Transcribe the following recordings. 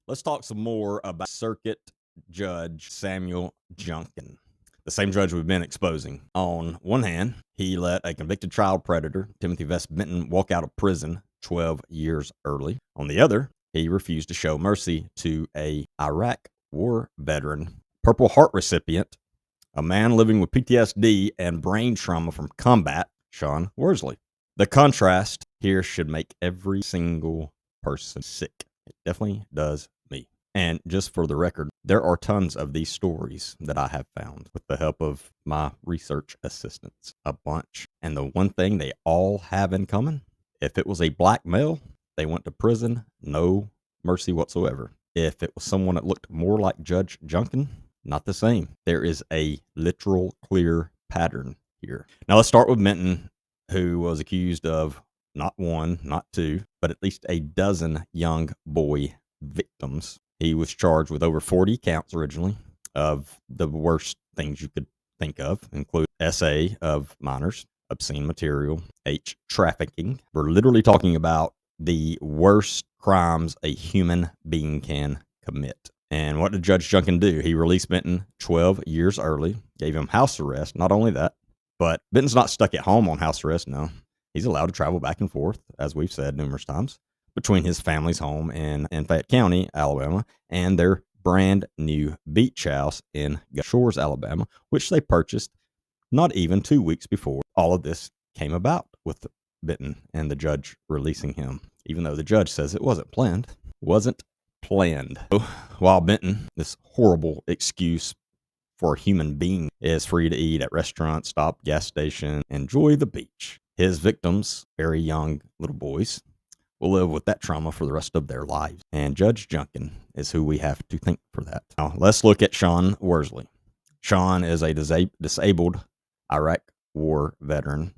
Let's talk some more about Circuit Judge Samuel Junkin, the same judge we've been exposing. On one hand, he let a convicted child predator, Timothy Vess Benton, walk out of prison 12 years early. On the other, he refused to show mercy to a Iraq war veteran, Purple Heart recipient, a man living with PTSD and brain trauma from combat, Sean Worsley. The contrast here should make every single person sick. It definitely does me. And just for the record, there are tons of these stories that I have found with the help of my research assistants, a bunch. And the one thing they all have in common, if it was a black male, they went to prison, no mercy whatsoever. If it was someone that looked more like Judge Junkin, not the same. There is a literal clear pattern here. Now let's start with Benton, who was accused of not one, not two, but at least a dozen young boy victims. He was charged with over 40 counts originally of the worst things you could think of, include SA of minors, obscene material, H trafficking. We're literally talking about the worst crimes a human being can commit. And what did Judge Junkin do? He released Benton 12 years early, gave him house arrest. Not only that, but Benton's not stuck at home on house arrest, no. He's allowed to travel back and forth, as we've said numerous times, between his family's home in Fayette County, Alabama, and their brand new beach house in Gulf Shores, Alabama, which they purchased not even 2 weeks before all of this came about with Benton and the judge releasing him, even though the judge says it wasn't planned. So, while Benton, this horrible excuse for a human being, is free to eat at restaurants, stop, gas station, enjoy the beach, his victims, very young little boys, will live with that trauma for the rest of their lives. And Judge Junkin is who we have to thank for that. Now, let's look at Sean Worsley. Sean is a disabled Iraq war veteran.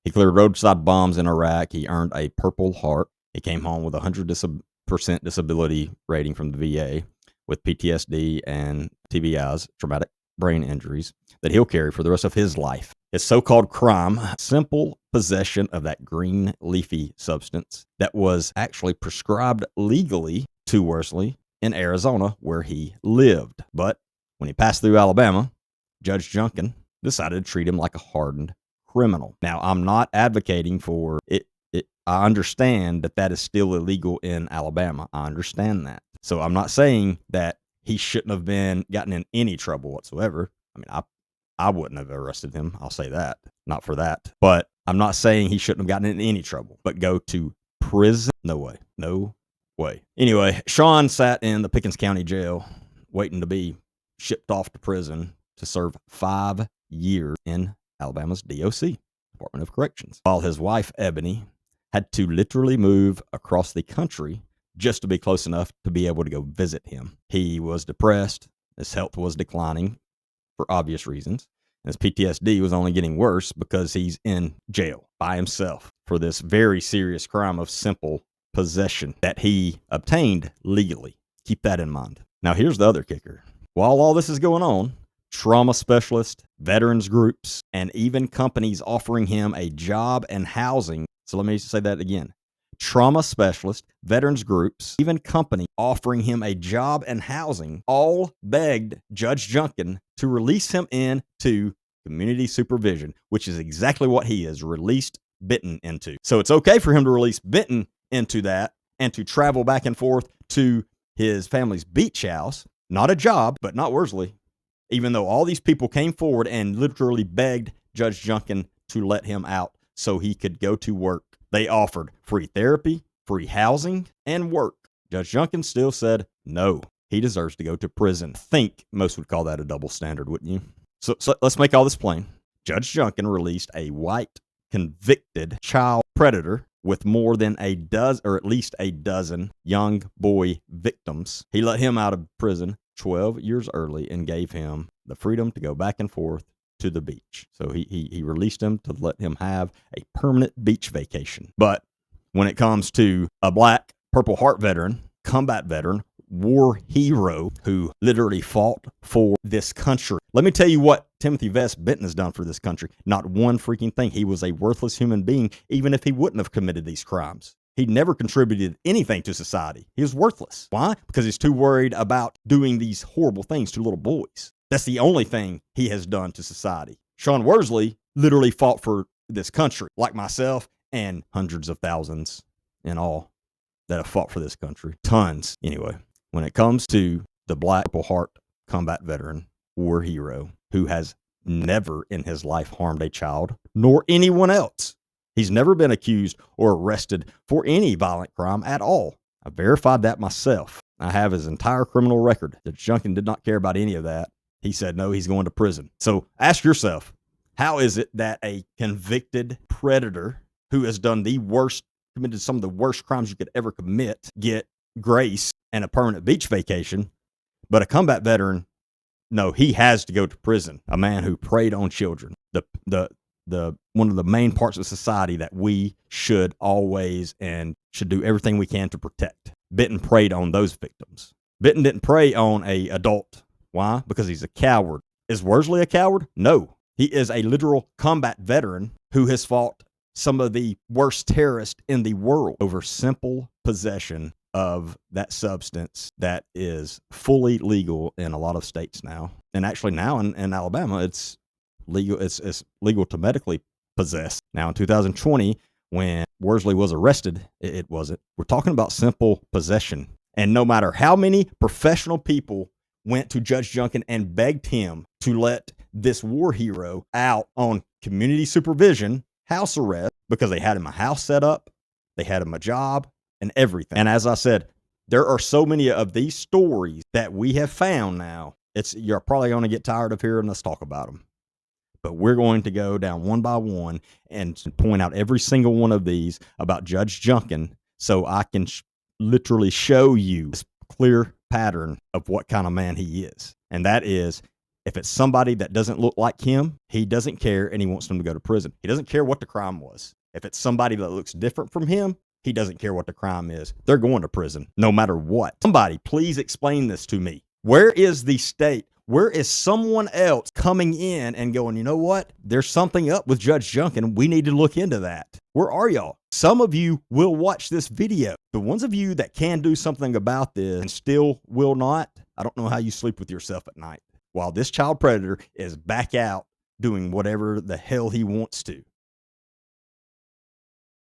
He cleared roadside bombs in Iraq. He earned a Purple Heart. He came home with 100% disability rating from the VA with PTSD and TBIs, traumatic brain injuries, that he'll carry for the rest of his life. His so-called crime, simple possession of that green leafy substance that was actually prescribed legally to Worsley in Arizona, where he lived. But when he passed through Alabama, Judge Junkin decided to treat him like a hardened criminal. Now, I'm not advocating for it. I understand that is still illegal in Alabama. I understand that. So I'm not saying that he shouldn't have gotten in any trouble whatsoever. I mean, I wouldn't have arrested him. I'll say that. Not for that. But I'm not saying he shouldn't have gotten in any trouble. But go to prison? No way. No way. Anyway, Sean sat in the Pickens County Jail waiting to be shipped off to prison to serve 5 years in Alabama's DOC, Department of Corrections, while his wife, Ebony, had to literally move across the country just to be close enough to be able to go visit him. He was depressed. His health was declining for obvious reasons. His PTSD was only getting worse because he's in jail by himself for this very serious crime of simple possession that he obtained legally. Keep that in mind. Now, here's the other kicker. While all this is going on, trauma specialists, veterans groups, and even companies offering him a job and housing. So let me say that again. Trauma specialists, veterans groups, even companies offering him a job and housing all begged Judge Junkin to release him into community supervision, which is exactly what he has released Benton into. So it's okay for him to release Benton into that and to travel back and forth to his family's beach house. Not a job, but not Worsley. Even though all these people came forward and literally begged Judge Junkin to let him out so he could go to work. They offered free therapy, free housing, and work. Judge Junkin still said no. He deserves to go to prison. I think most would call that a double standard, wouldn't you? So let's make all this plain. Judge Junkin released a white convicted child predator with more than a dozen, or at least a dozen, young boy victims. He let him out of prison 12 years early and gave him the freedom to go back and forth to the beach. So he released him to let him have a permanent beach vacation. But when it comes to a black Purple Heart veteran, combat veteran, war hero who literally fought for this country. Let me tell you what Timothy Vess Benton has done for this country. Not one freaking thing. He was a worthless human being, even if he wouldn't have committed these crimes. He never contributed anything to society. He was worthless. Why? Because he's too worried about doing these horrible things to little boys. That's the only thing he has done to society. Sean Worsley literally fought for this country, like myself and hundreds of thousands in all that have fought for this country. Tons. Anyway, when it comes to the Black Purple Heart combat veteran, war hero, who has never in his life harmed a child, nor anyone else. He's never been accused or arrested for any violent crime at all. I verified that myself. I have his entire criminal record. Judge Junkin did not care about any of that. He said, no, he's going to prison. So ask yourself, how is it that a convicted predator who has done committed some of the worst crimes you could ever commit, get grace and a permanent beach vacation, but a combat veteran, no, he has to go to prison. A man who preyed on children. The one of the main parts of society that we should always and should do everything we can to protect. Benton preyed on those victims. Benton didn't prey on a adult. Why? Because he's a coward. Is Worsley a coward? No. He is a literal combat veteran who has fought some of the worst terrorists in the world over simple possession of that substance that is fully legal in a lot of states now. And actually now in Alabama, it's legal. It's legal to medically possess. Now in 2020, when Worsley was arrested, it wasn't. We're talking about simple possession. And no matter how many professional people went to Judge Junkin and begged him to let this war hero out on community supervision, house arrest, because they had him a house set up, they had him a job, and everything. And as I said, there are so many of these stories that we have found now. You're probably going to get tired of hearing us talk about them. But we're going to go down one by one and point out every single one of these about Judge Junkin so I can literally show you this clear pattern of what kind of man he is. And that is, if it's somebody that doesn't look like him, he doesn't care and he wants them to go to prison. He doesn't care what the crime was. If it's somebody that looks different from him, he doesn't care what the crime is. They're going to prison no matter what. Somebody, please explain this to me. Where is the state? Where is someone else coming in and going, you know what? There's something up with Judge Junkin. We need to look into that. Where are y'all? Some of you will watch this video. The ones of you that can do something about this and still will not, I don't know how you sleep with yourself at night while this child predator is back out doing whatever the hell he wants to.